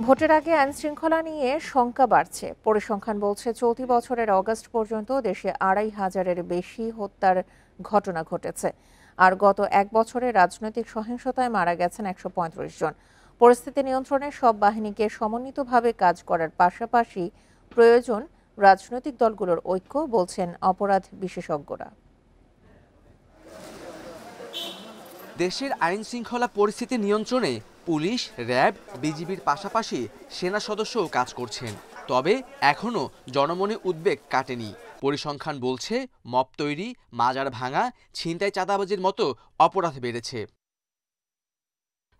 ভোটের আগে আইনশৃঙ্খলা নিয়ে শঙ্কা বাড়ছে। পরিসংখ্যান বলছে চলতি বছরের অগস্ট পর্যন্ত দেশে ২৫০০-এর বেশি হত্যার ঘটনা ঘটেছে, আর গত এক বছরে রাজনৈতিক সহিংসতায় মারা গেছেন ১৩৫ জন। পরিস্থিতি নিয়ন্ত্রণে সব বাহিনীকে সমন্বিতভাবে কাজ করার পাশাপাশি প্রয়োজন রাজনৈতিক দলগুলোর ঐক্য, বলছেন অপরাধ বিশেষজ্ঞরা। দেশের আইন শৃঙ্খলা পরিস্থিতি নিয়ন্ত্রণে পুলিশ, র্যাব, বিজিবির পাশাপাশি সেনা সদস্যও কাজ করছেন। তবে এখনও জনমনে উদ্বেগ কাটেনি। পরিসংখ্যান বলছে মব তৈরি, মাজার ভাঙা, ছিনতাই, চাঁদাবাজির মতো অপরাধ বেড়েছে।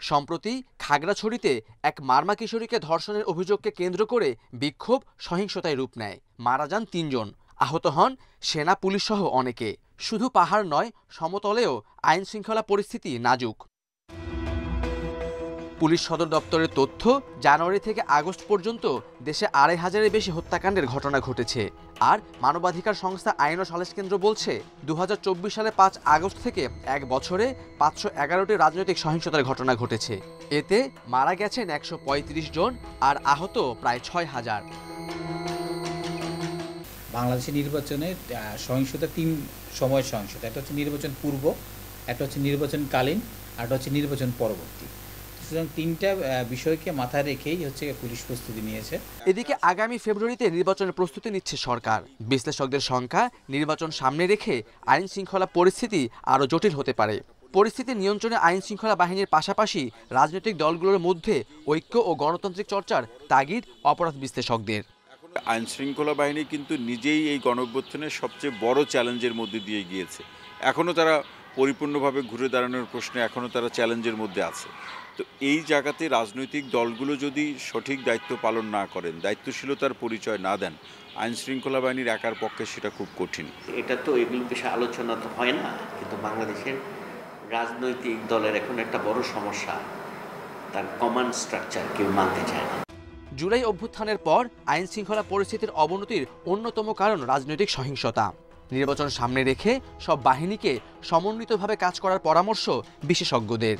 সম্প্রতি খাগড়াছড়িতে এক মারমা কিশোরীকে ধর্ষণের অভিযোগকে কেন্দ্র করে বিক্ষোভ সহিংসতায় রূপ নেয়। মারা যান ৩ জন, আহত হন সেনা, পুলিশ সহ অনেকে। শুধু পাহাড় নয়, সমতলেও আইন শৃঙ্খলা পরিস্থিতি নাজুক। পুলিশ সদর দপ্তরের তথ্য, জানুয়ারি থেকে আগস্ট পর্যন্ত দেশে ২৫০০-এর বেশি হত্যাকাণ্ডের ঘটনা ঘটেছে। আর মানবাধিকার সংস্থা আইন ও সালিশ কেন্দ্র বলছে ২০২৪ সালে ৫ আগস্ট থেকে এক বছরে ৫১১টি রাজনৈতিক সহিংসতার ঘটনা ঘটেছে। এতে মারা গেছেন ১৩৫ জন আর আহত প্রায় ৬,০০০। বাংলাদেশের নির্বাচনে সহিংসতা ৩ সময়ের সহিংসতা। একটা হচ্ছে নির্বাচন পূর্ব, একটা হচ্ছে নির্বাচনকালীন, আর একটা হচ্ছে নির্বাচন পরবর্তী। সুতরাং ৩টা বিষয়কে মাথায় রেখেই হচ্ছে পুলিশ প্রস্তুতি নিয়েছে। এদিকে আগামী ফেব্রুয়ারিতে নির্বাচনের প্রস্তুতি নিচ্ছে সরকার। বিশ্লেষকদের সংখ্যা, নির্বাচন সামনে রেখে আইন শৃঙ্খলা পরিস্থিতি আরও জটিল হতে পারে। পরিস্থিতি নিয়ন্ত্রণে আইন শৃঙ্খলা বাহিনীর পাশাপাশি রাজনৈতিক দলগুলোর মধ্যে ঐক্য ও গণতান্ত্রিক চর্চার তাগিদ অপরাধ বিশ্লেষকদের। আইন শৃঙ্খলা বাহিনী কিন্তু নিজেই এই গণঅভ্যুত্থানের সবচেয়ে বড় চ্যালেঞ্জের মধ্যে দিয়ে গিয়েছে। এখনও তারা পরিপূর্ণভাবে ঘুরে দাঁড়ানোর প্রশ্নে এখনও তারা চ্যালেঞ্জের মধ্যে আছে। তো এই জায়গাতে রাজনৈতিক দলগুলো যদি সঠিক দায়িত্ব পালন না করেন, দায়িত্বশীলতার পরিচয় না দেন, আইন শৃঙ্খলা বাহিনীর একার পক্ষে সেটা খুব কঠিন। এটা তো এগুলো বিষয়ে আলোচনা তো হয় না, কিন্তু বাংলাদেশের রাজনৈতিক দলের এখন একটা বড় সমস্যা, তার কমান্ড স্ট্রাকচার কেউ মানতে চায় না। জুলাই অভ্যুত্থানের পর আইন শৃঙ্খলা পরিস্থিতির অবনতির অন্যতম কারণ রাজনৈতিক সহিংসতা। নির্বাচন সামনে রেখে সব বাহিনীকে সমন্বিতভাবে কাজ করার পরামর্শ বিশেষজ্ঞদের।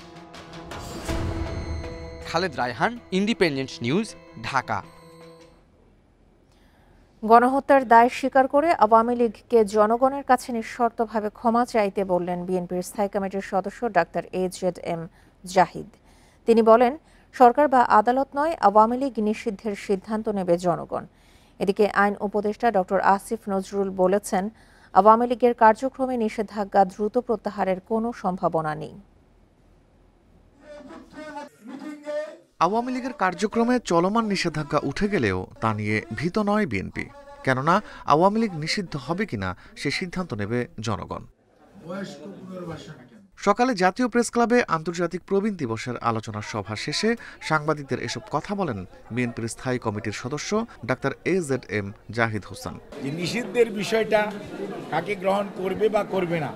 Khaled Raihan, independent news, Dhaka. গণহত্যার দায় স্বীকার করে আওয়ামী লীগকে জনগণের কাছে নিঃশর্তভাবে ক্ষমা চাইতে বললেন বিএনপির স্থায়ী কমিটির সদস্য ডাক্তার AZM জাহিদ। তিনি বলেন, সরকার বা আদালত নয়, আওয়ামী লীগ নিষিদ্ধের সিদ্ধান্ত নেবে জনগণ। এদিকে আইন উপদেষ্টা ডক্টর আসিফ নজরুল বলেছেন, আওয়ামী লীগের কার্যক্রমে নিষেধাজ্ঞা দ্রুত প্রত্যাহারের কোনো সম্ভাবনা নেই। আওয়ামী লীগের কার্যক্রমে চলমান নিষেধাজ্ঞা উঠে গেলেও তা নিয়ে ভীত নয় বিএনপি। কেননা আওয়ামী লীগ নিষিদ্ধ হবে কিনা সে সিদ্ধান্ত নেবে জনগণ। সকালে জাতীয় প্রেস ক্লাবে আন্তর্জাতিক প্রবীণ দিবসের আলোচনা সভা শেষে সাংবাদিকদের এসব কথা বলেন বিএনপির স্থায়ী কমিটির সদস্য ডাক্তার AZM জাহিদ হোসেন। নিষিদ্ধের বিষয়টা কাকে গ্রহণ করবে বা করবে না,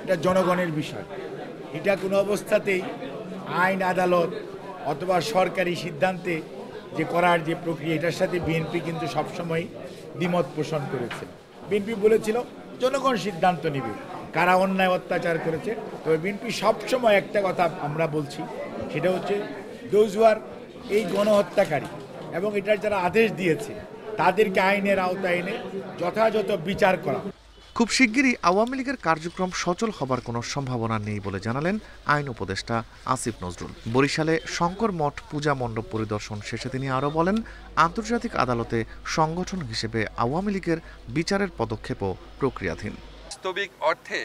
এটা জনগণের বিষয়। এটা কোনো অবস্থাতেই আইন, আদালত অথবা সরকারি সিদ্ধান্তে যে করার যে প্রক্রিয়া, এটার সাথে বিএনপি কিন্তু সবসময় দ্বিমত পোষণ করেছে। বিএনপি বলেছিল জনগণ সিদ্ধান্ত নেবে কারা অন্যায় অত্যাচার করেছে। তবে বিএনপি সবসময় একটা কথা আমরা বলছি, সেটা হচ্ছে দোজ হু আর এই গণহত্যাকারী এবং এটার যারা আদেশ দিয়েছে তাদেরকে আইনের আওতায় এনে যথাযথ বিচার করা। খুব শিগগিরই আওয়ামী লীগের কার্যক্রম সচল হবার কোনো সম্ভাবনা নেই বলে জানালেন আইন উপদেষ্টা আসিফ নজরুল। বরিশালে শঙ্কর মঠ পূজা মণ্ডপ পরিদর্শন শেষে তিনি আরও বলেন, আন্তর্জাতিক আদালতে সংগঠন হিসেবে আওয়ামী লীগের বিচারের পদক্ষেপও প্রক্রিয়াধীন। বাস্তবিক অর্থে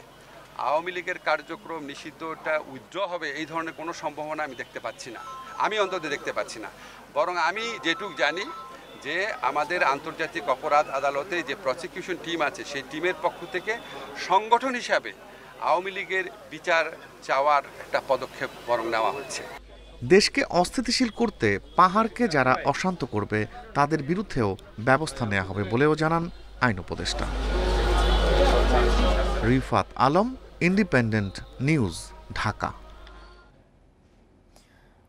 আওয়ামী লীগের কার্যক্রম নিষিদ্ধটা উইথড্র হবে এই ধরনের কোনো সম্ভাবনা আমি দেখতে পাচ্ছি না, আমি অন্তত দেখতে পাচ্ছি না। বরং আমি যেটুক জানি যে আমাদের আন্তর্জাতিক অপরাধ আদালতে যে প্রসিকিউশন টিম আছে, সেই টিমের পক্ষ থেকে সংগঠন হিসাবে আওয়ামী লীগের বিচার চাওয়ার একটা পদক্ষেপ বরং নেওয়া হচ্ছে। দেশকে অস্থিতিশীল করতে পাহাড়কে যারা অশান্ত করবে তাদের বিরুদ্ধেও ব্যবস্থা নেওয়া হবে বলেও জানান আইন উপদেষ্টা। Rifat Alam, independent news, Dhaka.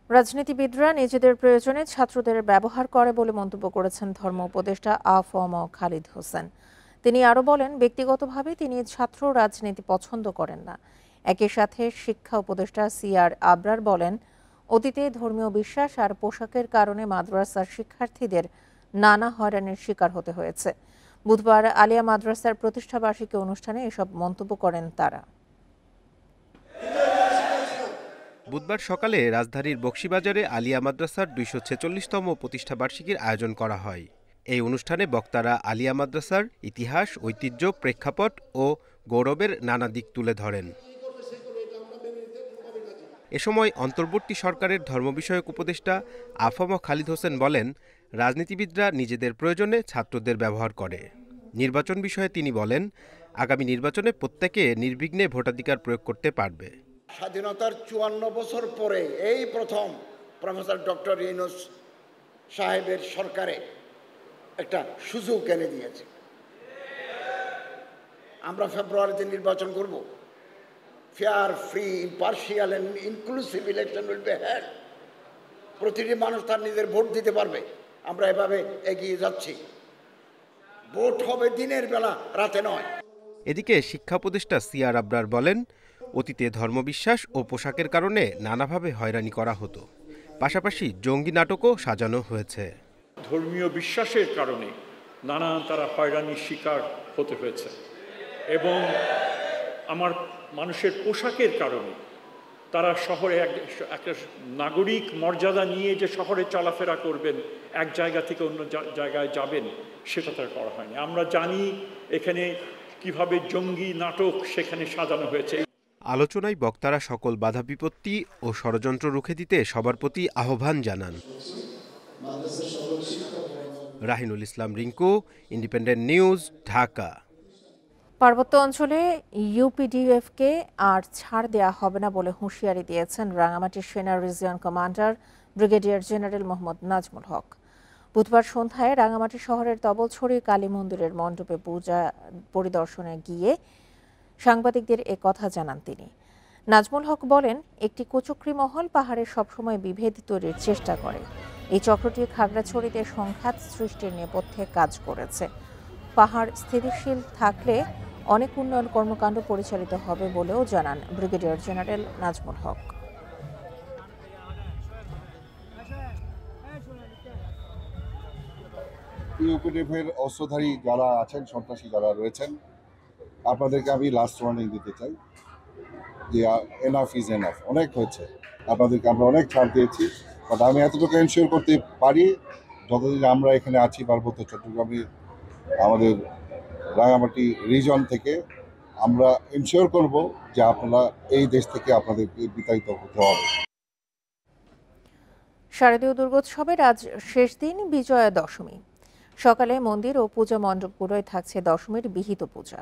রাজনীতিবিদরা নিজেদের প্রয়োজনে ছাত্রদের ব্যবহার করে বলে মন্তব্য করেছেন ধর্ম উপদেষ্টা আ.ফ.ম. খালিদ হোসেন। তিনি আরও বলেন, ব্যক্তিগতভাবে তিনি ছাত্র রাজনীতি পছন্দ করেন না। একই সাথে শিক্ষা উপদেষ্টা CR আবরার বলেন, অতীতে ধর্মীয় বিশ্বাস আর পোশাকের কারণে মাদ্রাসার শিক্ষার্থীদের নানা হয়রানির শিকার হতে হয়েছে। বুধবার আলিয়া মাদ্রাসার প্রতিষ্ঠাবার্ষিকী অনুষ্ঠানে এসব মন্তব্য করেন তারা। বুধবার সকালে রাজধানীর বকশীবাজারে আলিয়া মাদ্রাসার ২৪৬তম প্রতিষ্ঠাবার্ষিকীর আয়োজন করা হয়। এই অনুষ্ঠানে বক্তারা আলিয়া মাদ্রাসার ইতিহাস, ঐতিহ্য, প্রেক্ষাপট ও গৌরবের নানা দিক তুলে ধরেন। এ সময় অন্তর্বর্তী সরকারের ধর্ম বিষয়ক উপদেষ্টা আফম খালিদ হোসেন বলেন, রাজনীতিবিদরা নিজেদের প্রয়োজনে ছাত্রদের ব্যবহার করে। নির্বাচন বিষয়ে তিনি বলেন, আগামী নির্বাচনে প্রত্যেকে নির্বিঘ্নে ভোটাধিকার প্রয়োগ করতে পারবে। স্বাধীনতার ৫৪ বছর পরে এই প্রথম প্রফেসর ডক্টর ইউনূস সাহেবের সরকারে একটা সুযোগ এনে দিয়েছে। আমরা ফেব্রুয়ারিতে নির্বাচন করব। Fair, free, impartial and inclusive election will be held. প্রতিটি মানুষ তার নিজের ভোট দিতে পারবে। আমরা এভাবে এগিয়ে যাচ্ছি। ভোট হবে দিনের বেলা, রাতে নয়। এদিকে শিক্ষা উপদেষ্টা সিআর আবরার বলেন, অতীতে ধর্মবিশ্বাস ও পোশাকের কারণে নানাভাবে হয়রানি করা হতো। পাশাপাশি জঙ্গি নাটকও সাজানো হয়েছে। ধর্মীয় বিশ্বাসের কারণে নানান তারা হয়রানির শিকার হতে হয়েছে এবং আমার মানুষের পোশাকের কারণে তারা শহরে একটা নাগরিক মর্যাদা নিয়ে যে শহরে চলাফেরা করবেন, এক জায়গা থেকে অন্য জায়গায় যাবেন, সেটা তারা করা হয়নি। আমরা জানি এখানে কিভাবে জঙ্গি নাটক সেখানে সাজানো হয়েছে। আলোচনায় বক্তারা সকল বাধা বিপত্তি ও ষড়যন্ত্র রুখে দিতে সবার প্রতি আহ্বান জানান। রাহিনুল ইসলাম রিঙ্কু, ইন্ডিপেন্ডেন্ট নিউজ, ঢাকা। পার্বত্য অঞ্চলে ইউপিডিএফকে আর ছাড় দেয়া হবে না বলে হুঁশিয়ারি দিয়েছেন রাঙামাটি সেনা region commander brigadier general Mohammad Nazmul Haque. বুধবার সন্ধ্যায় রাঙামাটি শহরের তবলছড়ি কালী মন্দিরের মণ্ডপে পূজা পরিদর্শনে গিয়ে সাংবাদিকদের এ কথা জানান তিনি। নাজমুল হক বলেন, একটি কুচক্রী মহল পাহাড়ে সবসময় বিভেদ তৈরির চেষ্টা করে। এই চক্রটি খাগড়াছড়িতে সংঘাত সৃষ্টির নেপথ্যে কাজ করেছে। পাহাড় স্থিতিশীল থাকলে অনেক উন্নয়ন কর্মকাণ্ড পরিচালিত হবে বলেও জানান ব্রিগেডিয়ার জেনারেল নাজমুল হক। ইউপিডিএফের অস্ত্রধারী যারা আছেন, সন্ত্রাসী যারা রয়েছেন, আপনাদেরকে আমি লাস্ট ওয়ার্নিং দিতে চাই যে এনাফ ইজ এনাফ। অনেক হয়েছে, আপনাদেরকে আমরা অনেক ছাড় দিয়েছি, বাট আমি এতটুকু এনশিওর করতে পারি যতদিন আমরা এখানে আছি পার্বত্য চট্টগ্রামে আমাদের রাঙামাটি রিজন থেকে আমরা এনশিওর করব যে আপনারা এই দেশ থেকে আপনাদেরকে বিতাড়িত হতে হবে। শারদীয় দুর্গোৎসবের আজ শেষ দিন বিজয়া দশমী। সকালে মন্দির ও পূজা মণ্ডপগুলোয় থাকছে দশমীর বিহিত পূজা।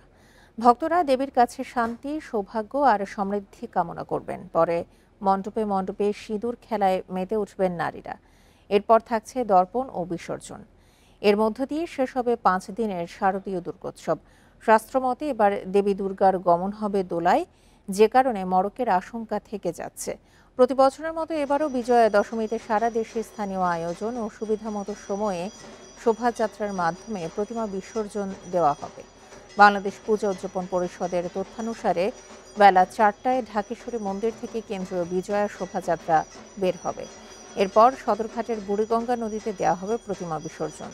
ভক্তরা দেবীর কাছে শান্তি, সৌভাগ্য আর সমৃদ্ধি কামনা করবেন। পরে মণ্ডপে মণ্ডপে সিঁদুর খেলায় মেতে উঠবেন নারীরা। এরপর থাকছে দর্পণ ও বিসর্জন। এর মধ্য দিয়ে শেষ হবে 5 দিনের শারদীয় দুর্গোৎসব। শাস্ত্রমতে এবার দেবী দুর্গার গমন হবে দোলায়, যে কারণে মড়কের আশঙ্কা থেকে যাচ্ছে। প্রতি বছরের মতো এবারও বিজয়া দশমীতে সারা দেশে স্থানীয় আয়োজন ও সুবিধামতো সময়ে শোভাযাত্রার মাধ্যমে প্রতিমা বিসর্জন দেওয়া হবে। বাংলাদেশ পূজা উদযাপন পরিষদের তথ্যানুসারে বেলা 4টায় ঢাকেশ্বরী মন্দির থেকে কেন্দ্রীয় বিজয়া শোভাযাত্রা বের হবে। এরপর সদরঘাটের বুড়িগঙ্গা নদীতে দেওয়া হবে প্রতিমা বিসর্জন।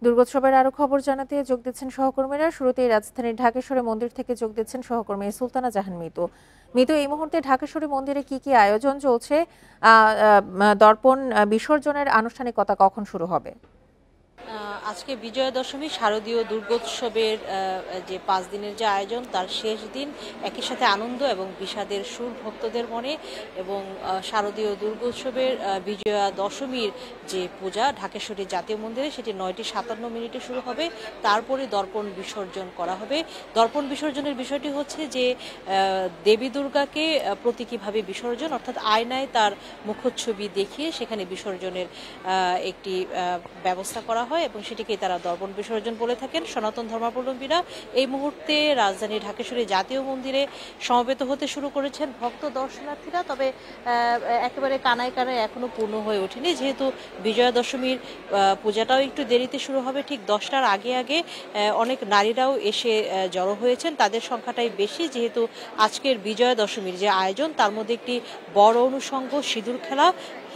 দুর্গোৎসবের আরো খবর জানাতে যোগ দিচ্ছেন সহকর্মীরা। শুরুতেই রাজধানীর ঢাকেশ্বরী মন্দির থেকে যোগ দিচ্ছেন সহকর্মী সুলতানা জাহান মিতু। মিতু, এই মুহূর্তে ঢাকেশ্বরী মন্দিরে কি কি আয়োজন চলছে? দর্পণ বিসর্জনের আনুষ্ঠানিকতা কখন শুরু হবে? আজকে বিজয়া দশমী শারদীয় দুর্গোৎসবের যে 5 দিনের যে আয়োজন, তার শেষ দিন। একই সাথে আনন্দ এবং বিষাদের সুর ভক্তদের মনে। এবং শারদীয় দুর্গোৎসবের বিজয়া দশমীর যে পূজা ঢাকেশ্বরী জাতীয় মন্দিরে, সেটি 9:57 শুরু হবে। তারপরে দর্পণ বিসর্জন করা হবে। দর্পণ বিসর্জনের বিষয়টি হচ্ছে যে দেবী দুর্গাকে প্রতীকীভাবে বিসর্জন, অর্থাৎ আয়নায় তার মুখচ্ছবি দেখিয়ে সেখানে বিসর্জনের একটি ব্যবস্থা করা বলা হয় এবং সেটিকেই তারা দর্পণ বিসর্জন বলে থাকেন। সনাতন ধর্মাবলম্বীরা এই মুহূর্তে রাজধানী ঢাকেশ্বরী জাতীয় মন্দিরে সমবেত হতে শুরু করেছেন ভক্ত দর্শনার্থীরা। তবে একেবারে কানায় কানায় এখনো পূর্ণ হয়ে ওঠেনি, যেহেতু বিজয়া দশমীর পূজাটাও একটু দেরিতে শুরু হবে। ঠিক 10টার আগে আগে অনেক নারীরাও এসে জড়ো হয়েছেন, তাদের সংখ্যাটাই বেশি, যেহেতু আজকের বিজয়া দশমীর যে আয়োজন তার মধ্যে একটি বড় অনুষঙ্গ সিঁদুর খেলা।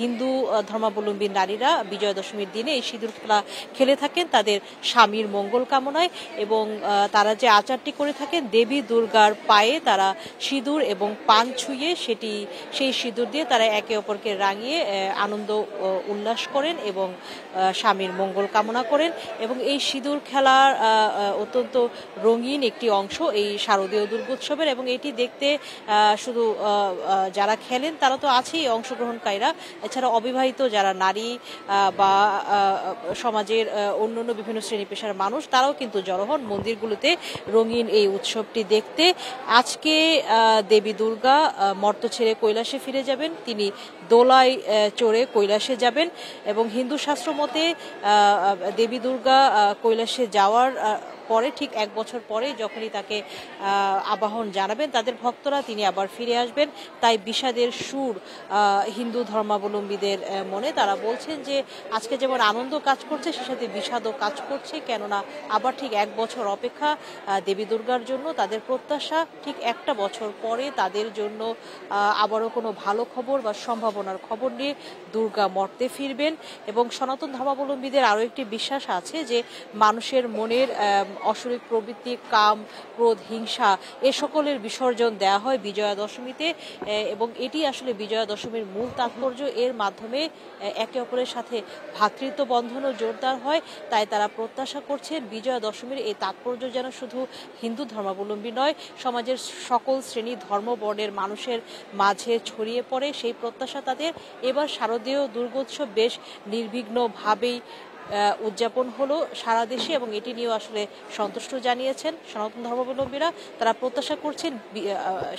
হিন্দু ধর্মাবলম্বী নারীরা বিজয়া দশমীর দিনে এই সিঁদুর খেলা খেলে থাকেন তাদের স্বামীর মঙ্গল কামনায়, এবং তারা যে আচারটি করে থাকেন দেবী দুর্গার পায়ে তারা সিঁদুর এবং পান ছুঁয়ে সেই সিঁদুর দিয়ে তারা একে অপরকে রাঙিয়ে আনন্দ উল্লাস করেন এবং স্বামীর মঙ্গল কামনা করেন। এবং এই সিঁদুর খেলার অত্যন্ত রঙিন একটি অংশ এই শারদীয় দুর্গোৎসবের, এবং এটি দেখতে শুধু যারা খেলেন তারা তো আছেই অংশগ্রহণকারীরা, এছাড়া অবিবাহিত যারা নারী বা সমাজের অন্যান্য বিভিন্ন শ্রেণী পেশার মানুষ তারাও কিন্তু জড়ো হন মন্দিরগুলোতে রঙিন এই উৎসবটি দেখতে। আজকে দেবী দুর্গা মর্ত ছেড়ে কৈলাসে ফিরে যাবেন, তিনি দোলায় চড়ে কৈলাসে যাবেন এবং হিন্দু শাস্ত্র মতে দেবী দুর্গা কৈলাসে যাওয়ার পরে ঠিক 1 বছর পরে যখনই তাকে আবাহন জানাবেন তাদের ভক্তরা, তিনি আবার ফিরে আসবেন। তাই বিষাদের সুর হিন্দু ধর্মাবলম্বীদের মনে, তারা বলছেন যে আজকে যেমন আনন্দ কাজ করছে সে সাথে বিষাদও কাজ করছে, কেননা আবার ঠিক 1 বছর অপেক্ষা দেবী দুর্গার জন্য। তাদের প্রত্যাশা ঠিক 1টা বছর পরে তাদের জন্য আবারও কোনো ভালো খবর বা সম্ভাবনার খবর নিয়ে দুর্গা মর্তে ফিরবেন। এবং সনাতন ধর্মাবলম্বীদের আরও একটি বিশ্বাস আছে যে মানুষের মনের অশরীর প্রবৃত্তি, কাম, ক্রোধ, হিংসা এ সকলের বিসর্জন দেওয়া হয় বিজয়া দশমীতে, এবং এটি আসলে বিজয়া দশমীর মূল তাৎপর্য। এর মাধ্যমে একে অপরের সাথে ভ্রাতৃত্ব বন্ধনও জোরদার হয়। তাই তারা প্রত্যাশা করছেন বিজয়া দশমীর এই তাৎপর্য যেন শুধু হিন্দু ধর্মাবলম্বী নয়, সমাজের সকল শ্রেণী ধর্ম বর্ণের মানুষের মাঝে ছড়িয়ে পড়ে। সেই প্রত্যাশা তাদের। এবার শারদীয় দুর্গোৎসব বেশ নির্বিঘ্নভাবেই উদযাপন হলো সারা দেশে, এবং এটি নিয়েও আসলে সন্তুষ্ট জানিয়েছেন সনাতন ধর্মাবলম্বীরা। তারা প্রত্যাশা করছেন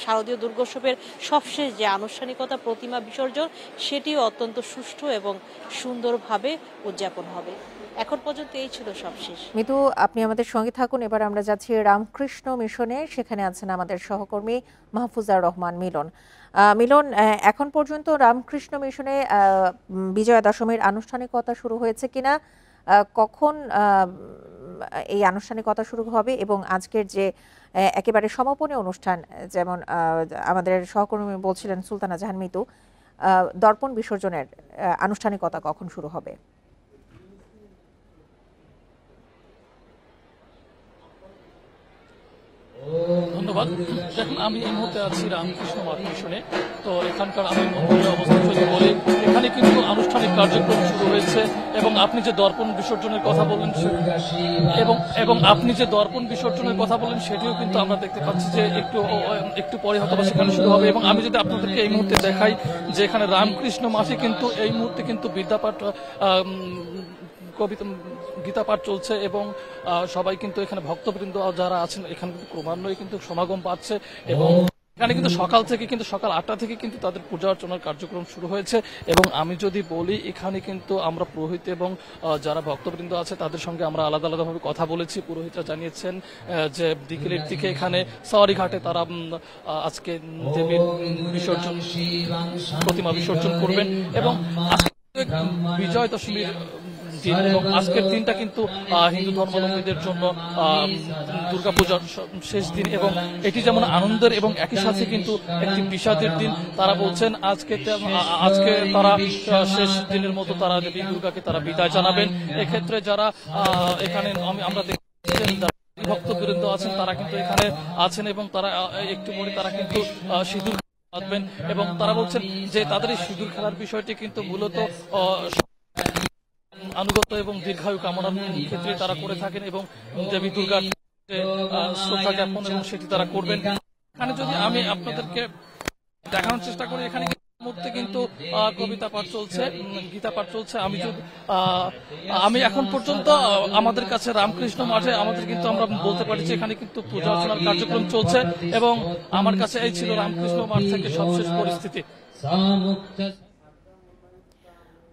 শারদীয় দুর্গোৎসবের সবশেষ যে আনুষ্ঠানিকতা প্রতিমা বিসর্জন সেটিও অত্যন্ত সুষ্ঠু এবং সুন্দরভাবে উদযাপন হবে। এখন পর্যন্ত এই ছিল সবশেষ। মিতু, আপনি আমাদের সঙ্গে থাকুন। এবার আমরা যাচ্ছি রামকৃষ্ণ মিশনে, সেখানে আছেন আমাদের সহকর্মী মাহফুজার রহমান মিলন। মিলন, এখন পর্যন্ত রামকৃষ্ণ মিশনে বিজয়া দশমীর আনুষ্ঠানিকতা শুরু হয়েছে কিনা, কখন এই আনুষ্ঠানিকতা শুরু হবে, এবং আজকের যে একেবারে সমাপনী অনুষ্ঠান, যেমন আমাদের সহকর্মী বলছিলেন সুলতানা জাহান মিতু, দর্পণ বিসর্জনের আনুষ্ঠানিকতা কখন শুরু হবে? ধন্যবাদ। দেখুন, আমি এই মুহূর্তে আছি রামকৃষ্ণ মঠ মিশনে। তো এখানকার আমি মন্দিরের অবস্থা যদি বলি, এখানে কিন্তু আনুষ্ঠানিক কার্যক্রম শুরু হয়েছে, এবং আপনি যে দর্পণ বিসর্জনের কথা বললেন এবং আপনি যে দর্পণ বিসর্জনের কথা বললেন সেটিও কিন্তু আমরা দেখতে পাচ্ছি যে একটু পরে হয়তো সেখানে শুরু হবে। এবং আমি যদি আপনাদেরকে এই মুহূর্তে দেখাই যে এখানে রামকৃষ্ণ মাঠে কিন্তু এই মুহূর্তে কিন্তু বিদ্যাপাঠ গীতা পাঠ চলছে, এবং সবাই কিন্তু এখানে ভক্তবৃন্দ যারা আছেন এখানে কিন্তু ক্রমান্বয়ে কিন্তু সমাগম পাচ্ছে, এবং এখানে কিন্তু সকাল 8টা থেকে কিন্তু তাদের পূজা অর্চনার কার্যক্রম শুরু হয়েছে। এবং আমি যদি বলি, এখানে কিন্তু আমরা পুরোহিত এবং যারা ভক্তবৃন্দ আছে তাদের সঙ্গে আমরা আলাদা আলাদাভাবে কথা বলেছি। পুরোহিতরা জানিয়েছেন যে বিকেলের দিকে এখানে সাওয়ারি ঘাটে তারা আজকে দেবীর বিসর্জন, প্রতিমা বিসর্জন করবেন, এবং আজকে বিজয় দশমীর দিন, এবং আজকের দিনটা কিন্তু হিন্দু ধর্মাবলম্বীদের জন্য দুর্গাপূজার শেষ দিন, এবং এটি যেমন আনন্দের এবং একই সাথে কিন্তু একটি বিষাদের দিন। তারা বলছেন আজকে তারা শেষ দিনের মতো তারা দেবী দুর্গাকে তারা বিদায় জানাবেন। এক্ষেত্রে যারা এখানে আমরা দেখছেন ভক্তবৃন্দ আছেন তারা কিন্তু এখানে আছেন, এবং তারা একটু পরে তারা কিন্তু সিঁদুর বাঁধবেন, এবং তারা বলছেন যে তাদের এই সিঁদুর খেলার বিষয়টি কিন্তু মূলত আনুগত্য এবং দীর্ঘায়ু কামনার ক্ষেত্রে তারা করে থাকেন, এবং দেবী দুর্গার শ্রদ্ধা জ্ঞাপন এবং সেটি তারা করবেন। এখানে যদি আমি আপনাদেরকে দেখানোর চেষ্টা করি, এখানে মুহূর্তে কিন্তু কবিতা পাঠ চলছে, গীতা পাঠ চলছে। আমি এখন পর্যন্ত আমাদের কাছে রামকৃষ্ণ মাঠে আমাদের কিন্তু আমরা বলতে পারি যে এখানে কিন্তু পূজা অর্চনার কার্যক্রম চলছে, এবং আমার কাছে এই ছিল রামকৃষ্ণ মাঠ থেকে সবশেষ পরিস্থিতি।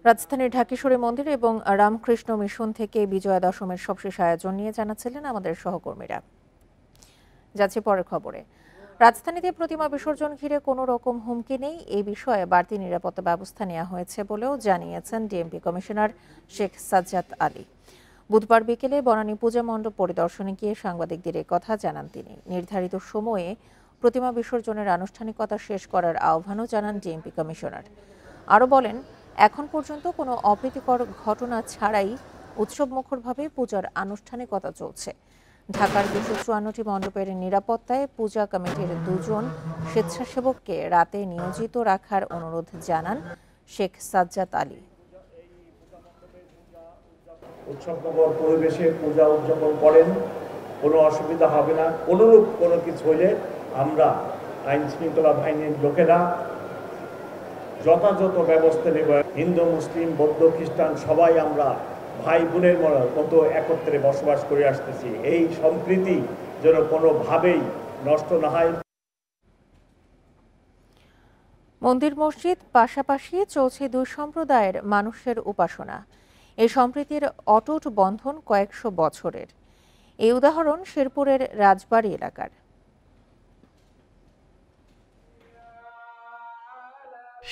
রাজধানীর ঢাকেশ্বরী মন্দির এবং রামকৃষ্ণ মিশন থেকে বিজয়া দশমীর সবশেষ আয়োজন নিয়ে জানাচ্ছিলেন আমাদের সহকর্মীরা। যাচ্ছি পরের খবরে। রাজধানীতে প্রতিমা বিসর্জন ঘিরে কোনো রকম হুমকি নেই, এই বিষয়ে বাড়তি নিরাপত্তা ব্যবস্থা নেওয়া হয়েছে বলেও জানিয়েছেন ডিএমপি কমিশনার শেখ সাজ্জাদ আলী। বুধবার বিকেলে বনানী পূজা মণ্ডপ পরিদর্শনে গিয়ে সাংবাদিকদের কথা জানান তিনি। নির্ধারিত সময়ে প্রতিমা বিসর্জনের আনুষ্ঠানিকতা শেষ করার আহ্বানও জানান ডিএমপি কমিশনার। আরও বলেন, এখন পর্যন্ত কোনো অপ্রীতিকর ঘটনা ছাড়াই উৎসবমুখরভাবে পূজার আনুষ্ঠানিকতা চলছে। ঢাকার 254টি মণ্ডপের নিরাপত্তায় পূজা কমিটির 2 জন স্বেচ্ছাসেবককে রাতে নিয়োজিত রাখার অনুরোধ জানান শেখ সাজ্জাদ আলী। উৎসবমুখর পরিবেশে পূজা উদযাপন করেন, কোনো অসুবিধা হবে না। অনুরূপ কোনো কিছু হলে আমরা আইন শৃঙ্খলা বাহিনীর লোকেরা যথাযথ ব্যবস্থা নেব। হিন্দু, মুসলিম, বৌদ্ধ, খ্রিস্টান সবাই আমরা ভাই বোনের মতো একত্রে বসবাস করে আসতেছি। এই সম্প্রীতি যেন কোনোভাবেই নষ্ট না হয়। মন্দির মসজিদ পাশাপাশি চলছে 2 সম্প্রদায়ের মানুষের উপাসনা। এই সম্প্রীতির অটুট বন্ধন কয়েকশো বছরের। এই উদাহরণ শেরপুরের রাজবাড়ী এলাকার।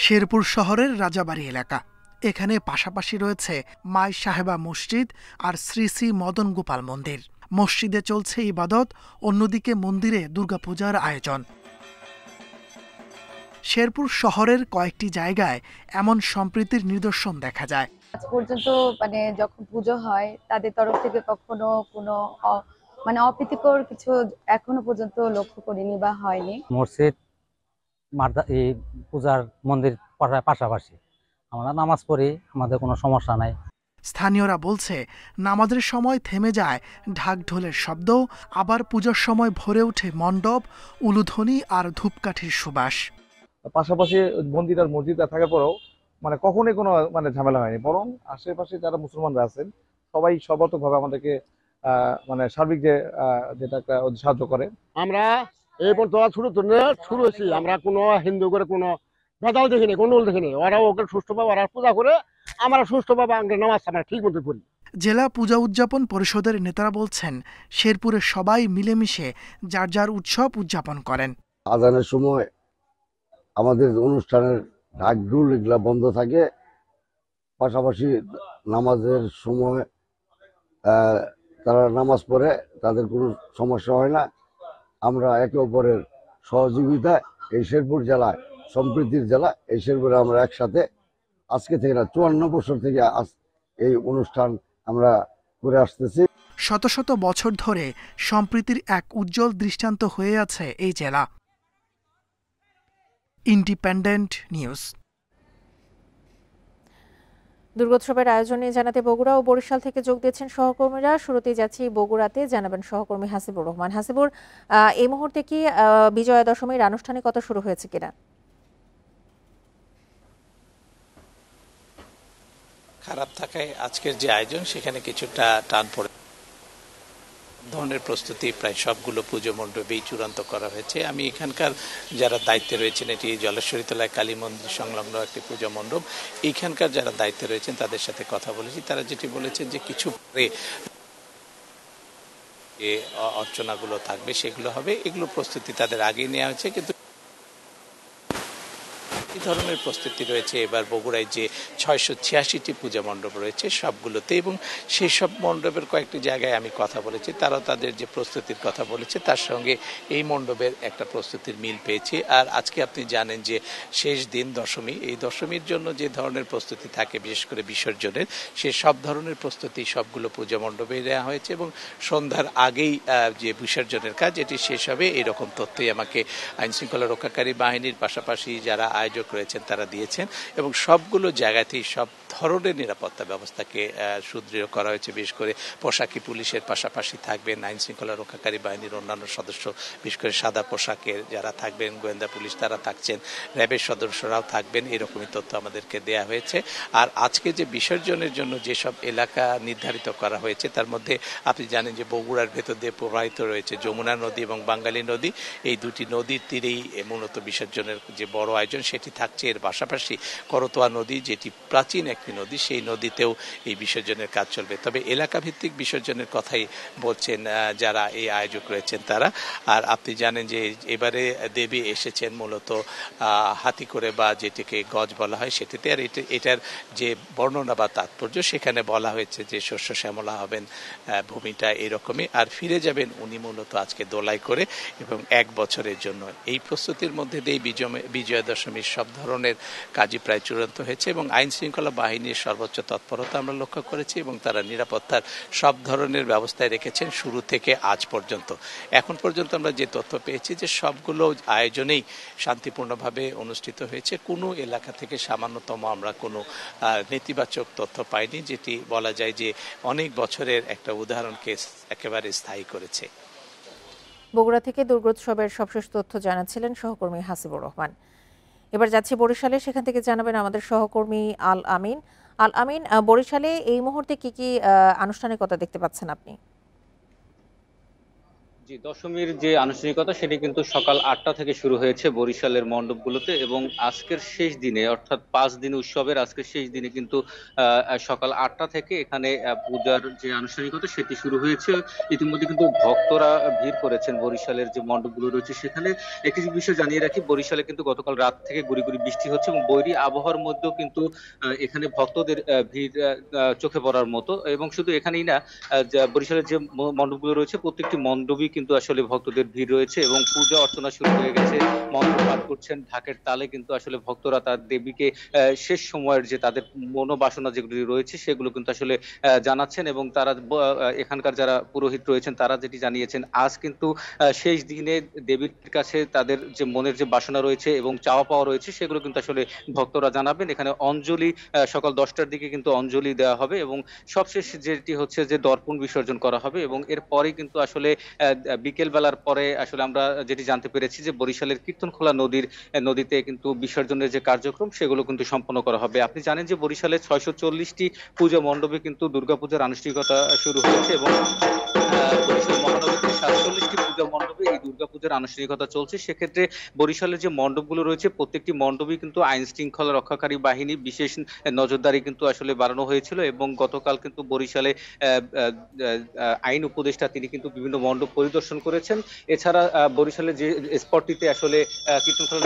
শেরপুর শহরের রাজাবাড়ী এলাকা। এখানে পাশাপাশি রয়েছে মাই সাহেবা মসজিদ আর শ্রী শ্রী মদন গোপাল মন্দির। মসজিদে চলছে ইবাদত, অন্যদিকে মন্দিরে দুর্গাপূজার আয়োজন। শেরপুর শহরের কয়েকটি জায়গায় এমন সম্প্রীতির নিদর্শন দেখা যায়। আজ পর্যন্ত যখন পুজো হয় তাদের তরফ থেকে কখনো কোনো অপ্রীতিকর কিছু এখনো পর্যন্ত লক্ষ্য করিনি বা হয়নি। মসজিদ এই পূজার মন্দির পাশাপাশি আমরা নামাজ পড়ি, আমাদের কোনো সমস্যা নাই। স্থানীয়রা বলছে, নামাজের সময় থেমে যায় ঢাক ঢোলের শব্দ, আবার পূজার সময় ভরে ওঠে মণ্ডপ, উলুধ্বনি আর ধূপকাঠির সুবাস। পাশাপাশি মন্দির আর মসজিদ থাকার পরেও কখনোই কোনো ঝামেলা হয়নি, বরং আশেপাশে যারা মুসলমানরা আছেন সবাই সর্বাত্মকভাবে আমাদেরকে সার্বিক যেটা সাহায্য করে। আমরা এই পর্যন্ত শুরু হয়েছি, আমরা কোনো হিন্দু করে কোনো ভেদাল দেখিনি, গন্ডগোল দেখিনি। ওরা ওকে সুষ্ঠুভাবে ওরা পূজা করে, আমরা সুষ্ঠুভাবে নামাজ আমরা ঠিক মতো করি। জেলা পূজা উদযাপন পরিষদের নেতারা বলছেন, শেরপুরে সবাই মিলেমিশে যার যার উৎসব উদযাপন করেন। আজানের সময় আমাদের অনুষ্ঠানের ঢাক ঢোল এগুলা বন্ধ থাকে, পাশাপাশি নামাজের সময় তারা নামাজ পড়ে, তাদের কোনো সমস্যা হয় না। আমরা একে অপরের সহযোগিতায় এই শেরপুর জেলায় সম্প্রীতির জেলা, এই শেরপুরে আমরা একসাথে আজকে থেকে না 54 বছর থেকে এই অনুষ্ঠান আমরা করে আসতেছি। শত শত বছর ধরে সম্প্রীতির এক উজ্জ্বল দৃষ্টান্ত হয়ে আছে এই জেলা। Independent news. দুর্গোৎসবের আয়োজনে জানাতে বগুড়া ও বরিশাল থেকে যোগ দিয়েছেন সহকর্মীরা। শুরুতেই যাচ্ছি বগুড়াতে, জানাবেন সহকর্মী হাসিবুর রহমান। হাসিবুর, এই মুহূর্তে কি বিজয়া দশমীর আনুষ্ঠানিকতা শুরু হয়েছে কিনা? খারাপ থাকায় আজকের যে আয়োজন সেখানে কিছুটা টান পড়ে। ধরনের প্রস্তুতি প্রায় সবগুলো পুজো মণ্ডপেই চূড়ান্ত করা হয়েছে। আমি এখানকার যারা দায়িত্বে রয়েছেন, এটি জলেশ্বরীতলায় কালী মন্দির সংলগ্ন একটি পুজো মণ্ডপ, এইখানকার যারা দায়িত্বে রয়েছেন তাদের সাথে কথা বলেছি। তারা যেটি বলেছেন যে কিছু পরে যে অর্চনাগুলো থাকবে সেগুলো হবে, এগুলো প্রস্তুতি তাদের আগেই নেওয়া হয়েছে। কিন্তু এই ধরনের প্রস্তুতি রয়েছে এবার বগুড়ায় যে 686টি পূজা মণ্ডপ রয়েছে সবগুলোতে, এবং সেই সব মণ্ডপের কয়েকটি জায়গায় আমি কথা বলেছি, তারাও তাদের যে প্রস্তুতির কথা বলেছে তার সঙ্গে এই মণ্ডপের একটা প্রস্তুতির মিল পেয়েছি। আর আজকে আপনি জানেন যে শেষ দিন দশমী, এই দশমীর জন্য যে ধরনের প্রস্তুতি থাকে বিশেষ করে বিসর্জনের, সে সব ধরনের প্রস্তুতি সবগুলো পূজা মণ্ডপে নেওয়া হয়েছে এবং সন্ধ্যার আগেই যে বিসর্জনের কাজ এটি শেষ হবে, এরকম তথ্যই আমাকে আইনশৃঙ্খলা রক্ষাকারী বাহিনীর পাশাপাশি যারা আয়োজক রয়েছেন তারা দিয়েছেন। এবং সবগুলো জায়গাতেই সব ধরনের নিরাপত্তা ব্যবস্থাকে সুদৃঢ় করা হয়েছে। বিশেষ করে পোশাকি পুলিশের পাশাপাশি থাকবেন আইন শৃঙ্খলা রক্ষাকারী বাহিনীর অন্যান্য সদস্য, বিশেষ করে সাদা পোশাকের যারা থাকবেন, গোয়েন্দা পুলিশ তারা থাকছেন, র্যাবের সদস্যরাও থাকবেন, এরকমই তথ্য আমাদেরকে দেয়া হয়েছে। আর আজকে যে বিসর্জনের জন্য যেসব এলাকা নির্ধারিত করা হয়েছে তার মধ্যে আপনি জানেন যে বগুড়ার ভেতর দিয়ে প্রবাহিত রয়েছে যমুনা নদী এবং বাঙ্গালী নদী। এই দুটি নদীর তীরেই মূলত বিসর্জনের যে বড় আয়োজন সেটি থাকছে। এর পাশাপাশি করতোয়া নদী, যেটি প্রাচীন একটি নদী, সেই নদীতেও এই বিসর্জনের কাজ চলবে। তবে এলাকা ভিত্তিক বিসর্জনের কথাই বলছেন যারা এই আয়োজক রয়েছেন তারা। আর আপনি জানেন যে এবারে দেবী এসেছেন মূলত হাতি করে বা যেটিকে গজ বলা হয় সেটিতে। আর এটার যে বর্ণনা বা তাৎপর্য সেখানে বলা হয়েছে যে শস্য শ্যামলা হবেন, ভূমিটা এরকমই, আর ফিরে যাবেন উনি মূলত আজকে দোলাই করে এবং 1 বছরের জন্য। এই প্রস্তুতির মধ্যে দিয়ে বিজয়া দশমীর সব ধরনের কাজই প্রায় চূড়ান্ত হয়েছে এবং আইন শৃঙ্খলা বাহিনীর সর্বোচ্চ তৎপরতা আমরা লক্ষ্য করেছি এবং তারা নিরাপত্তার সব ধরনের ব্যবস্থায় রেখেছেন শুরু থেকে আজ পর্যন্ত। এখন পর্যন্ত আমরা যে তথ্য পেয়েছি যে সবগুলো আয়োজনেই শান্তিপূর্ণভাবে অনুষ্ঠিত হয়েছে। কোনো এলাকা থেকে সামান্যতম আমরা কোনো নেতিবাচক তথ্য পাইনি, যেটি বলা যায় যে অনেক বছরের একটা উদাহরণকে একেবারে স্থায়ী করেছে। বগুড়া থেকে দুর্গোৎসবের সবশেষ তথ্য জানাচ্ছিলেন সহকর্মী হাসিবুর রহমান। এবার যাচ্ছি বরিশালে, সেখান থেকে জানাবেন আমাদের সহকর্মী আল আমিন। আল আমিন, বরিশালে এই মুহূর্তে কি কি আনুষ্ঠানিকতা দেখতে পাচ্ছেন আপনি? জি, দশমীর যে আনুষ্ঠানিকতা সেটি কিন্তু সকাল 8টা থেকে শুরু হয়েছে বরিশালের মণ্ডপগুলোতে এবং আজকের শেষ দিনে অর্থাৎ 5 দিন উৎসবের আজকের শেষ দিনে কিন্তু সকাল 8টা থেকে এখানে পূজার যে আনুষ্ঠানিকতা সেটি শুরু হয়েছে। ইতিমধ্যে কিন্তু ভক্তরা ভিড় করেছেন বরিশালের যে মণ্ডপগুলো রয়েছে সেখানে। একটি বিষয় জানিয়ে রাখি, বরিশালে কিন্তু গতকাল রাত থেকে গুড়ি গুড়ি বৃষ্টি হচ্ছে এবং বৈরী আবহাওয়ার মধ্যেও কিন্তু এখানে ভক্তদের ভিড় চোখে পড়ার মতো। এবং শুধু এখানেই না, বরিশালের যে মণ্ডপগুলো রয়েছে প্রত্যেকটি মণ্ডপই কিন্তু আসলে ভক্তদের ভিড় রয়েছে এবং পূজা অর্চনা শুরু হয়ে গেছে। মন্ত্র পাঠ করছেন, ঢাকের তালে কিন্তু আসলে ভক্তরা তার দেবীকে শেষ সময়ের যে তাদের মনোবাসনা যেগুলি রয়েছে সেগুলো কিন্তু আসলে জানাচ্ছেন এবং তারা এখানকার যারা পুরোহিত রয়েছেন তারা যেটি জানিয়েছেন, আজ কিন্তু শেষ দিনে দেবীর কাছে তাদের যে মনের যে বাসনা রয়েছে এবং চাওয়া পাওয়া রয়েছে সেগুলো কিন্তু আসলে ভক্তরা জানাবেন। এখানে অঞ্জলি সকাল 10টার দিকে কিন্তু অঞ্জলি দেওয়া হবে এবং সবশেষ যেটি হচ্ছে যে দর্পণ বিসর্জন করা হবে এবং এরপরে কিন্তু আসলে বিকেল বেলার পরে আসলে আমরা যেটি জানতে পেরেছি যে বরিশালের কীর্তনখোলা নদীতে কিন্তু বিসর্জনের যে কার্যক্রম সেগুলো কিন্তু সম্পন্ন করা হবে। আপনি জানেন যে বরিশালে 640টি পূজা মণ্ডপে কিন্তু দুর্গাপূজার আনুষ্ঠানিকতা শুরু হয়েছে এবং বরিশাল মহানগরীতে 47টি পূজা মণ্ডপে এই দুর্গাপূজার আনুষ্ঠানিকতা চলছে। সেক্ষেত্রে বরিশালের যে মণ্ডপগুলো রয়েছে প্রত্যেকটি মণ্ডপই কিন্তু আইন শৃঙ্খলা রক্ষাকারী বাহিনী বিশেষ নজরদারি কিন্তু আসলে বাড়ানো হয়েছিল এবং গতকাল কিন্তু বরিশালে আইন উপদেষ্টা তিনি কিন্তু বিভিন্ন মণ্ডপ পরিদর্শন করেছেন। এছাড়া বরিশালে যে স্পটটিতে আসলে কীর্তনখোলা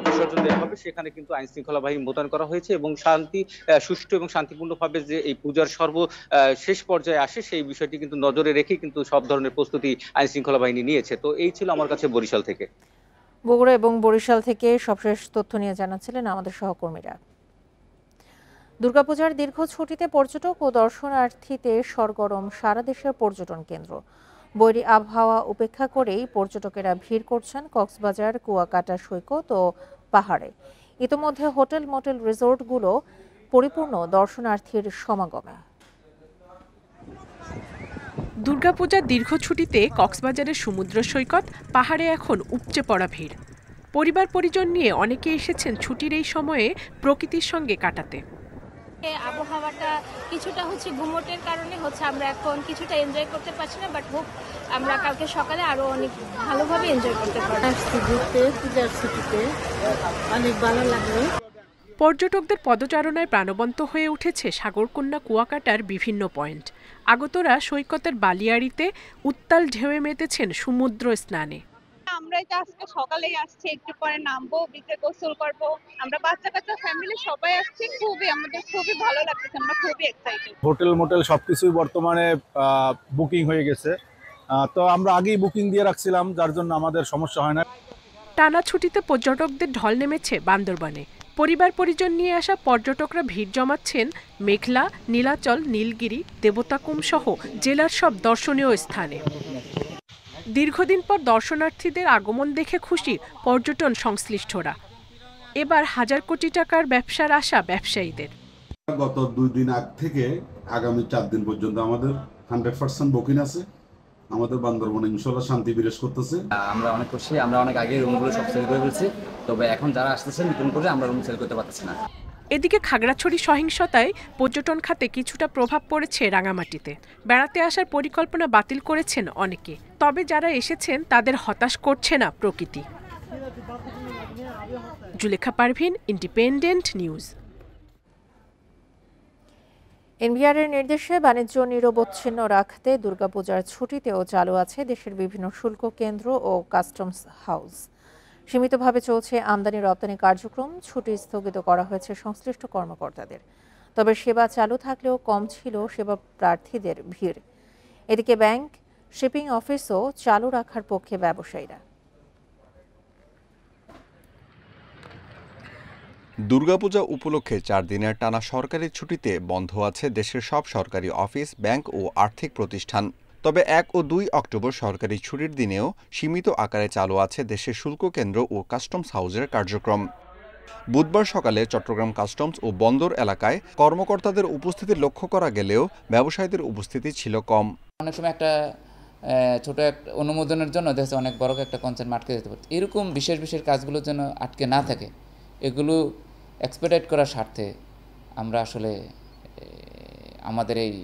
বিসর্জন দেওয়া হবে সেখানে কিন্তু আইন শৃঙ্খলা বাহিনী মোতায়েন করা হয়েছে এবং সুষ্ঠু এবং শান্তিপূর্ণভাবে যে এই পূজার শেষ পর্যায়ে আসে সেই বিষয়টি কিন্তু নজরে রেখে কিন্তু সব ধরনের প্রস্তুতি আইন শৃঙ্খলা বাহিনী নিয়েছে। তো এই ছিল আমার কাছে বরিশাল থেকে। বগুড়া এবং বরিশাল থেকে সবশেষ তথ্য নিয়ে জানাচ্ছিলেন আমাদের সহকর্মীরা। দুর্গাপূজার দীর্ঘ ছুটিতে পর্যটক ও দর্শনার্থীতে সরগরম সারা দেশের পর্যটন কেন্দ্র। বৈরী আবহাওয়া উপেক্ষা করেই পর্যটকেরা ভিড় করছেন কক্সবাজার, কুয়াকাটা সৈকত ও পাহাড়ে। ইতোমধ্যে হোটেল, মোটেল, রিসোর্টগুলো পরিপূর্ণ দর্শনার্থীর সমাগমে। দুর্গাপূজার দীর্ঘ ছুটিতে কক্সবাজারের সমুদ্র সৈকত, পাহাড়ে এখন উপচে পড়া ভিড়। পরিবার পরিজন নিয়ে অনেকে এসেছেন ছুটির এই সময়ে প্রকৃতির সঙ্গে কাটাতে। আবহাওয়াটা কিছুটা ঘুমোটের কারণে আমরা এখন কিছুটা এনজয় করতে পারছি না, বাট হোপ আমরা কালকে সকালে আরো অনেক ভালোভাবে এনজয় করতে পারবো। পূজার ছুটিতে অনেক ভালো লাগলো। পর্যটকদের পদচারণায় প্রাণবন্ত হয়ে উঠেছে সাগরকন্যা কুয়াকাটার বিভিন্ন পয়েন্ট। আগতরা সৈকতের বালিয়াড়িতে উত্তাল ঢেউয়ে মেতেছেন সমুদ্র স্নানে। আমরা আজকে সকালেই আসছি, একটু পরে নামবো, বিচে গোসল করবো। আমরা বাচ্চা ফ্যামিলি সবাই আসছি, আমাদের খুবই ভালো লাগতেছে, আমরা খুবই এক্সাইটেড। হোটেল মোটেল সবকিছুই বর্তমানে বুকিং হয়ে গেছে, তো আমরা আগেই বুকিং দিয়ে রাখছিলাম, যার জন্য আমাদের সমস্যা হয় না। টানা ছুটিতে পর্যটকদের ঢল নেমেছে বান্দরবানে। পরিবার পরিজন নিয়ে আসা পর্যটকরা ভিড় জমাচ্ছেন মেঘলা, নীলাচল, নীলগিরি, দেবতাকুম সহ জেলার সব দর্শনীয় স্থানে। দীর্ঘদিন পর দর্শনার্থীদের আগমন দেখে খুশি পর্যটন সংশ্লিষ্টরা। এবার হাজার কোটি টাকার ব্যবসার আশা ব্যবসায়ীদের। গত 2 দিন আগ থেকে আগামী 4 দিন পর্যন্ত আমাদের 100% বুকিং আছে। আমাদের বান্দরবনে ইনশাআল্লাহ শান্তি বিরাজ করতেছে। আমরা অনেক খুশি, আমরা অনেক আগে রুমগুলো সব সেল করে ফেলছি, তবে এখন যারা আসতেছে নতুন করে আমরা রুম সেল করতে পারতেছি না। এদিকে খাগড়াছড়ি সহিংসতায় পর্যটন খাতে কিছুটা প্রভাব পড়েছে রাঙামাটিতে। বেড়াতে আসার পরিকল্পনা বাতিল করেছেন অনেকে, তবে যারা এসেছেন তাদের হতাশ করছে না প্রকৃতি। Zulekha Parvin, Independent News. এনবিআরের নির্দেশে বাণিজ্য নিরবচ্ছিন্ন রাখতে দুর্গাপূজার ছুটিতেও চালু আছে দেশের বিভিন্ন শুল্ক কেন্দ্র ও কাস্টমস হাউস। সীমিতভাবে চলছে আমদানি রপ্তানি কার্যক্রম। ছুটি স্থগিত করা হয়েছে সংশ্লিষ্ট কর্মকর্তাদের। তবে সেবা চালু থাকলেও কম ছিল সেবা প্রার্থীদের ভিড়। এদিকে ব্যাংক, শিপিং অফিসও চালু রাখার পক্ষে ব্যবসায়ীরা। দুর্গাপূজা উপলক্ষে 4 দিনের টানা সরকারি ছুটিতে বন্ধ আছে দেশের সব সরকারি অফিস, ব্যাংক ও আর্থিক প্রতিষ্ঠান। তবে 1 ও 2 অক্টোবর সরকারি ছুটির দিনেও সীমিত আকারে চালু আছে দেশের শুল্ক কেন্দ্র ও কাস্টমস হাউসের কার্যক্রম। বুধবার সকালে চট্টগ্রাম কাস্টমস ও বন্দর এলাকায় কর্মকর্তাদের উপস্থিতি লক্ষ্য করা গেলেও ব্যবসায়ীদের উপস্থিতি ছিল কম। অনেক সময় একটা ছোট একটা অনুমোদনের জন্য দেখা যাচ্ছে অনেক বড় একটা কনসার্ন আটকে যেতে পারে। এরকম বিশেষ বিশেষ কাজগুলোর জন্য আটকে না থাকে, এগুলো এক্সপেডিট করার স্বার্থে আমরা আসলে আমাদের এই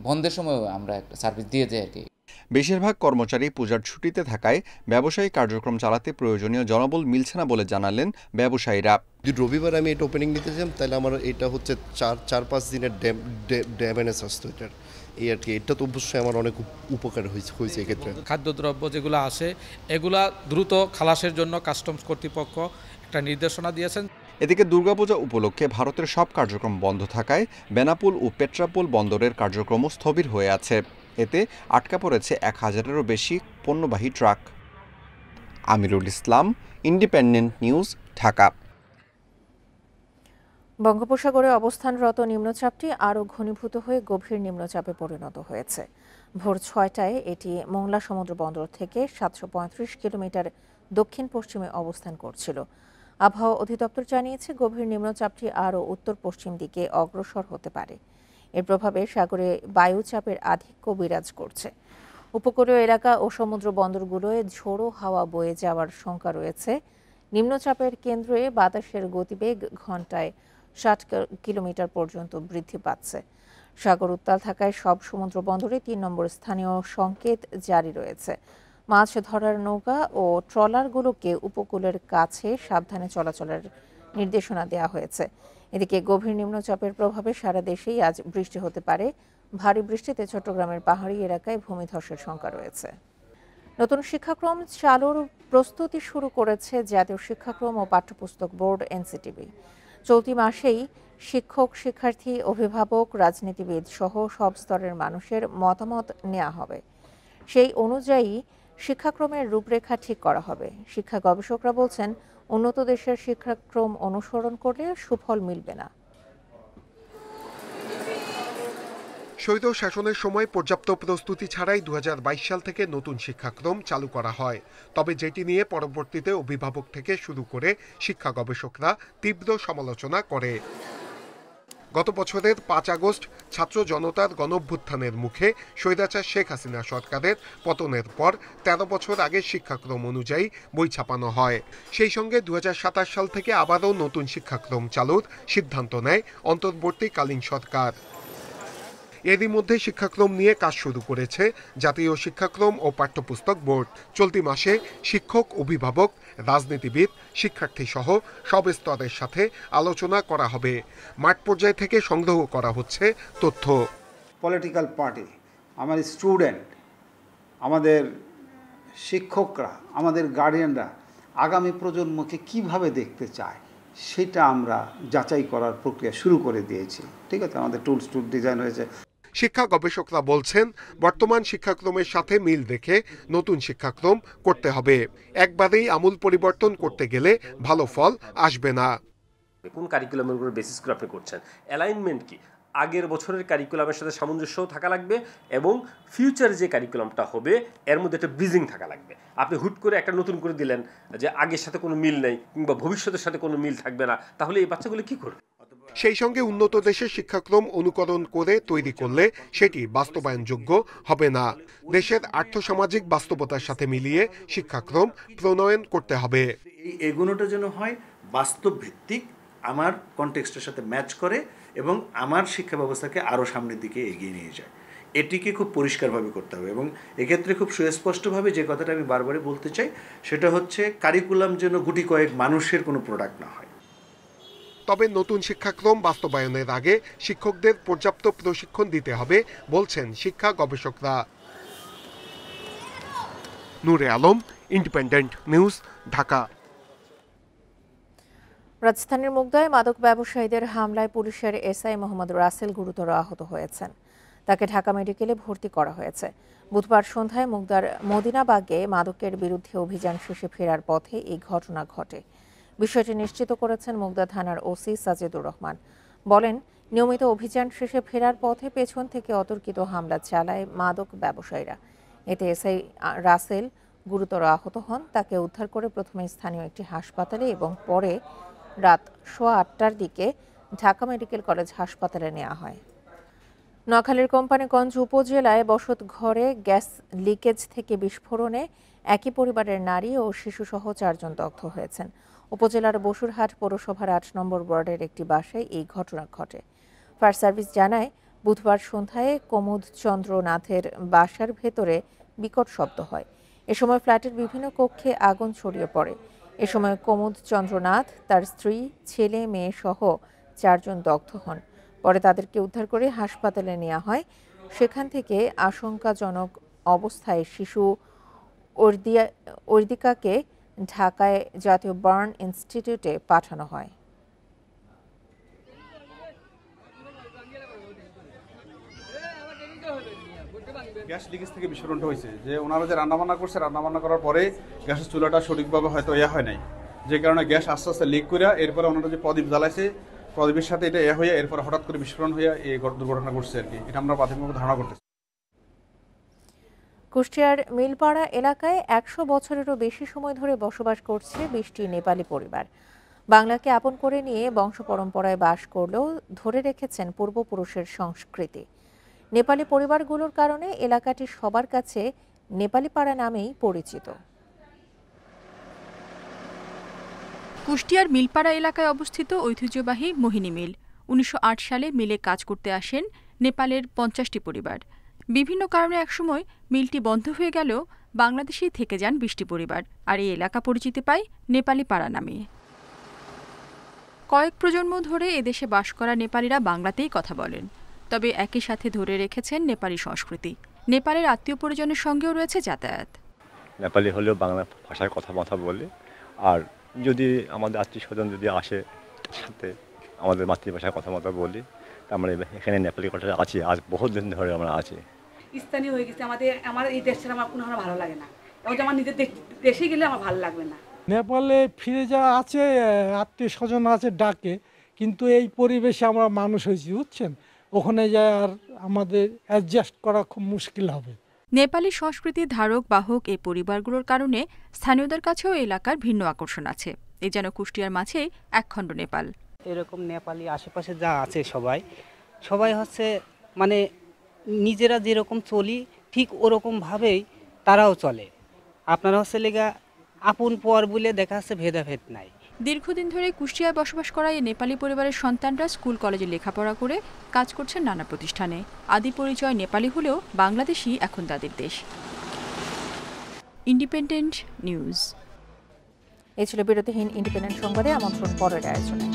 বন্ধের সময় আমরা একটা সার্ভিস দিয়ে যাই আর কি। বেশিরভাগ কর্মচারী পূজার ছুটিতে থাকায় ব্যবসায়ী কার্যক্রম চালাতে প্রয়োজনীয় জনবল মিলছে না বলে জানালেন ব্যবসায়ীরা। যদি রবিবার আমি এটা ওপেনিং নিতে চাই তাহলে আমার এটা হচ্ছে 4-5 দিনের ড্যামেজ আসতো এটার, এই আর কি। এটা তো অবশ্যই আমার অনেক উপকার হয়েছে এক্ষেত্রে। খাদ্যদ্রব্য যেগুলো আসে এগুলা দ্রুত খালাসের জন্য কাস্টমস কর্তৃপক্ষ একটা নির্দেশনা দিয়েছেন। এদিকে দুর্গাপূজা উপলক্ষে ভারতের সব কার্যক্রম বন্ধ থাকায় বেনাপোল ও পেট্রাপোল বন্দরের কার্যক্রমও স্থবির হয়ে আছে। এতে আটকা পড়েছে 1000-এরও বেশি পণ্যবাহী truck. Amirul Islam, independent news, Dhaka. বঙ্গোপসাগরে অবস্থানরত নিম্নচাপটি আরও ঘনীভূত হয়ে গভীর নিম্নচাপে পরিণত হয়েছে। ভোর 6টায় এটি মোংলা সমুদ্র বন্দর থেকে 735 কিলোমিটার দক্ষিণ পশ্চিমে অবস্থান করছিল। আবহাওয়া অধিদপ্তর জানিয়েছে গভীর নিম্নচাপটি আরও উত্তর পশ্চিম দিকে অগ্রসর হতে পারে। এর প্রভাবে সাগরে বায়ুচাপের আধিক্য বিরাজ করছে। উপকূলীয় এলাকা ও সমুদ্র বন্দরগুলোয় ঝোড়ো হাওয়া বয়ে যাওয়ার শঙ্কা রয়েছে। নিম্নচাপের কেন্দ্রে বাতাসের গতিবেগ ঘন্টায় 60 কিলোমিটার পর্যন্ত বৃদ্ধি পাচ্ছে। সাগর উত্তাল থাকায় সব সমুদ্র বন্দরে 3 নম্বর স্থানীয় সংকেত জারি রয়েছে। মাছ ধরার নৌকা ও ট্রলারগুলোকে উপকূলের কাছে সাবধানে চলাচলের নির্দেশনা দেওয়া হয়েছে। এদিকে গভীর নিম্নচাপের প্রভাবে সারা দেশেই আজ বৃষ্টি হতে পারে। ভারী বৃষ্টিতে চট্টগ্রামের পাহাড়ি এলাকায় ভূমিধসের শঙ্কা রয়েছে। নতুন শিক্ষাক্রম চালুর প্রস্তুতি শুরু করেছে জাতীয় শিক্ষাক্রম ও পাঠ্যপুস্তক বোর্ড এনসিটিবি। চলতি মাসেই শিক্ষক, শিক্ষার্থী, অভিভাবক, রাজনীতিবিদ সহ সব স্তরের মানুষের মতামত নেওয়া হবে। সেই অনুযায়ী শিক্ষাক্রমের রূপরেখা ঠিক করা হবে। শিক্ষা গবেষকরা বলছেন, উন্নত দেশের শিক্ষাক্রম অনুসরণ করলে সুফল মিলবে না। স্বৈর শাসনের সময় পর্যাপ্ত প্রস্তুতি ছাড়াই 2022 সাল থেকে নতুন শিক্ষাক্রম চালু করা হয়। তবে যেটি নিয়ে পরবর্তীতে অভিভাবক থেকে শুরু করে শিক্ষা গবেষকরা তীব্র সমালোচনা করে। গত বছরের 5 আগস্ট ছাত্র জনতার গণঅভ্যুত্থানের মুখে স্বৈরাচার শেখ হাসিনা সরকারের পতনের পর 13 বছর আগে শিক্ষাক্রম অনুযায়ী বই ছাপানো হয়। সেই সঙ্গে 2027 সাল থেকে আবারও নতুন শিক্ষাক্রম চালুর সিদ্ধান্ত নেয় অন্তর্বর্তীকালীন সরকার। এরই মধ্যে শিক্ষাক্রম নিয়ে কাজ শুরু করেছে জাতীয় শিক্ষাক্রম ও পাঠ্যপুস্তক বোর্ড। চলতি মাসে শিক্ষক, অভিভাবক, রাজনীতিবিদ, শিক্ষার্থী সহ সব স্তরের সাথে আলোচনা করা হবে। মাঠ পর্যায় থেকে সংগ্রহ করা হচ্ছে তথ্য। পলিটিক্যাল পার্টি, আমাদের স্টুডেন্ট, আমাদের শিক্ষকরা, আমাদের গার্ডিয়ানরা আগামী প্রজন্মকে কিভাবে দেখতে চায় সেটা আমরা যাচাই করার প্রক্রিয়া শুরু করে দিয়েছি। ঠিক আছে, আমাদের টুলস ডিজাইন হয়েছে। শিক্ষা গবেষকরা বলছেন, বর্তমান শিক্ষাক্রমের সাথে মিল রেখে নতুন শিক্ষাক্রম করতে হবে। একবারেই আমূল পরিবর্তন করতে গেলে ভালো ফল আসবে না। কোন কারিকুলামের উপর বেসিস করে আপনি করছেন, অ্যালাইনমেন্ট কি, আগের বছরের কারিকুলামের সাথে সামঞ্জস্যও থাকা লাগবে এবং ফিউচার যে কারিকুলামটা হবে এর মধ্যে একটা ব্রিজিং থাকা লাগবে। আপনি হুট করে একটা নতুন করে দিলেন যে আগের সাথে কোনো মিল নেই কিংবা ভবিষ্যতের সাথে কোনো মিল থাকবে না, তাহলে এই বাচ্চাগুলো কি করবে? সেই সঙ্গে উন্নত দেশের শিক্ষাক্রম অনুকরণ করে তৈরি করলে সেটি বাস্তবায়নযোগ্য হবে না। দেশের আর্থসামাজিক বাস্তবতার সাথে মিলিয়ে শিক্ষাক্রম প্রণয়ন করতে হবে। এই এগুলোটা যেন হয় বাস্তব ভিত্তিক, আমার কনটেক্সটের সাথে ম্যাচ করে এবং আমার শিক্ষা ব্যবস্থাকে আরও সামনের দিকে এগিয়ে নিয়ে যায়। এটিকে খুব পরিষ্কারভাবে করতে হবে এবং এক্ষেত্রে খুব সুস্পষ্টভাবে যে কথাটা আমি বারবারই বলতে চাই সেটা হচ্ছে কারিকুলাম যেন গুটি কয়েক মানুষের কোনো প্রোডাক্ট না হয়। তবে নতুন শিক্ষাক্রম বাস্তবায়নের আগে শিক্ষকদের পর্যাপ্ত প্রশিক্ষণ দিতে হবে বলছেন শিক্ষা গবেষকরা। নূরে আলম, ইন্ডিপেন্ডেন্ট নিউজ, ঢাকা। রাজধানীর মুগদায় মাদক ব্যবসায়ীদের হামলায় পুলিশের এসআই মোহাম্মদ রাসেল গুরুতর আহত হয়েছেন। তাকে ঢাকা মেডিকেলে ভর্তি করা হয়েছে। বুধবার সন্ধ্যায় মুগদার মদিনাবাগে মাদকের বিরুদ্ধে অভিযান শেষে ফেরার পথে এই ঘটনা ঘটে। বিষয়টি নিশ্চিত করেছেন মুগদা থানার ওসি সাজিদুর রহমান। বলেন, নিয়মিত অভিযান শেষে ফেরার পথে পেছন থেকে অতর্কিত হামলা চালায় মাদক ব্যবসায়ীরা। এতে এসআই রাসেল গুরুতর আহত হন। তাকে উদ্ধার করে প্রথমে স্থানীয় একটি হাসপাতালে এবং পরে রাত 8:15টার দিকে ঢাকা মেডিকেল কলেজ হাসপাতালে নেওয়া হয়। নোয়াখালীর কোম্পানীগঞ্জ উপজেলায় বসত ঘরে গ্যাস লিকেজ থেকে বিস্ফোরণে একই পরিবারের নারী ও শিশুসহ 4 জন দগ্ধ হয়েছেন। উপজেলার বসুরহাট পৌরসভার 8 নম্বর ওয়ার্ডের একটি বাসায় এই ঘটনা ঘটে। ফায়ার সার্ভিস জানায়, বুধবার সন্ধ্যায় কমুদ চন্দ্রনাথের বাসার ভেতরে বিকট শব্দ হয়। এ সময় ফ্ল্যাটের বিভিন্ন কক্ষে আগুন ছড়িয়ে পড়ে। এ সময় কমুদ চন্দ্রনাথ, তার স্ত্রী, ছেলে, মেয়ে সহ 4 জন দগ্ধ হন। পরে তাদেরকে উদ্ধার করে হাসপাতালে নেওয়া হয়। সেখান থেকে আশঙ্কাজনক অবস্থায় শিশু অর্দিকাকে ঢাকায় জাতীয় বার্ন ইনস্টিটিউটে পাঠানো হয়। গ্যাস লিকেজ থেকে বিস্ফোরণটা হয়েছে, যে ওনারা যে রান্নাবান্না করছে, রান্নাবান্না করার পরে গ্যাসের চুলাটা সঠিকভাবে হয়তো হয় নাই, যে কারণে গ্যাস আস্তে আস্তে লিক করে এরপরে ওনারা যে প্রদীপ জ্বালাইছে, প্রদীপের সাথে এটা হয়ে এরপরে হঠাৎ করে বিস্ফোরণ হয়ে এই দুর্ঘটনা ঘটছে আর কি। এটা আমরা প্রাথমিকভাবে ধারণা করতেছি। কুষ্টিয়ার মিলপাড়া এলাকায় 100 বছরেরও বেশি সময় ধরে বসবাস করছে 20টি নেপালি পরিবার। বাংলাকে আপন করে নিয়ে বংশ পরম্পরায় বাস করলেও ধরে রেখেছেন পূর্বপুরুষের সংস্কৃতি। নেপালি পরিবারগুলোর কারণে এলাকাটি সবার কাছে নেপালি পাড়া নামেই পরিচিত। কুষ্টিয়ার মিলপাড়া এলাকায় অবস্থিত ঐতিহ্যবাহী মোহিনী মিল। 1908 সালে মিলে কাজ করতে আসেন নেপালের 50টি পরিবার। বিভিন্ন কারণে একসময় মিলটি বন্ধ হয়ে গেলেও বাংলাদেশেই থেকে যান 20টি পরিবার, আর এই এলাকা পরিচিতি পায় নেপালি পাড়া নামে। কয়েক প্রজন্ম ধরে এদেশে বাস করা নেপালিরা বাংলাতেই কথা বলেন, তবে একই সাথে ধরে রেখেছেন নেপালি সংস্কৃতি। নেপালের আত্মীয় পরিজনের সঙ্গেও রয়েছে যাতায়াত। নেপালি হলেও বাংলা ভাষায় কথা বলে, আর যদি আমাদের আত্মীয় স্বজন যদি আসে সাথে আমাদের মাতৃভাষায় কথা বলি, আমরা এখানে নেপালি কথা আছি, আজ বহুত দিন ধরে আমরা আছি। স্থানীয় হয়ে গেছে আমার এই দেশটা আমার কোনো ভালো লাগে না, এবং আমার নিজের দেশে গেলে আমার ভালো লাগবে না। নেপালে ফিরে যাওয়া আছে, আত্মীয় স্বজন আছে ডাকে, কিন্তু এই পরিবেশে আমরা মানুষ হয়েছি, বুঝছেন, ওখানে যায় আর আমাদের অ্যাডজাস্ট করা খুব মুশকিল হবে। নেপালি সংস্কৃতির ধারক বাহক এই পরিবারগুলোর কারণে স্থানীয়দের কাছেও এলাকার ভিন্ন আকর্ষণ আছে। এ যেন কুষ্টিয়ার মাঝে একখণ্ড নেপাল। এরকম নেপালি আশেপাশে যা আছে সবাই হচ্ছে মানে নিজেরা যেরকম চলি ঠিক ওরকমভাবেই তারাও চলে। আপনারা হচ্ছে লেগা আপন পর বলে দেখা যাচ্ছে ভেদাভেদ নাই। দীর্ঘদিন ধরে কুষ্টিয়ায় বসবাস করা এই নেপালি পরিবারের সন্তানরা স্কুল কলেজে লেখাপড়া করে কাজ করছেন নানা প্রতিষ্ঠানে। আদি পরিচয় নেপালি হলেও বাংলাদেশই এখন তাদের দেশ। Independent news. এই ছিল বিরতিহীন ইন্ডিপেন্ডেন্ট সংবাদে আমন্ত্রণ পরের আয়োজনে।